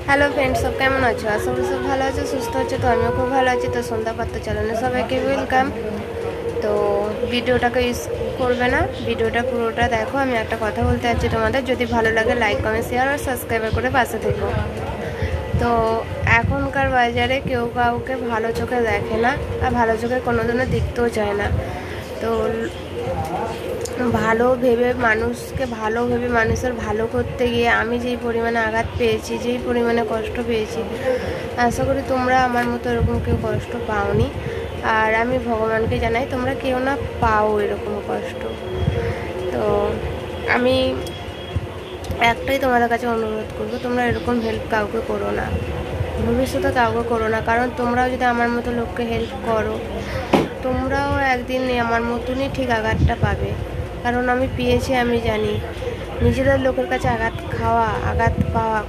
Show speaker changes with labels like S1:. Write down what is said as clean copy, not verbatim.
S1: Hello friends, সব কেমন আছো? আশা করি সব ভালো আছো, সুস্থ আছো। তো আমিও খুব ভালো আছি। তো সন্ধ্যা পাত্র চ্যানেলে সবাইকে ওয়েলকাম। তো ভিডিওটাকে ইউজ করবে না, ভিডিওটা পুরোটা দেখো। আমি একটা কথা বলতে চাচ্ছি তোমাদের, যদি ভালো লাগে লাইক কমেন্ট শেয়ার আর সাবস্ক্রাইব করে পাশে থেকো। তো এখনকার বাজারে কেউ কাউকে ভালো চোখে দেখে না, আর ভালো চোখে কোনোদিনও দেখতেও চায় না। তো ভালো ভেবে মানুষের ভালো করতে গিয়ে আমি যেই পরিমাণে আঘাত পেয়েছি, যেই পরিমাণে কষ্ট পেয়েছি, আশা করি তোমরা আমার মতো এরকম কেউ কষ্ট পাওনি। আর আমি ভগবানকে জানাই তোমরা কেউ না পাও এরকম কষ্ট। তো আমি একটাই তোমাদের কাছে অনুরোধ করবো, তোমরা এরকম হেল্প কাউকে করো না, ভবিষ্যতে কাউকে করো না। কারণ তোমরাও যদি আমার মতো লোককে হেল্প করো, তোমরাও একদিন আমার মতনই ঠিক আঘাতটা পাবে। কারণ আমি পেয়েছি, আমি জানি নিজেদের লোকের কাছে আঘাত পাওয়া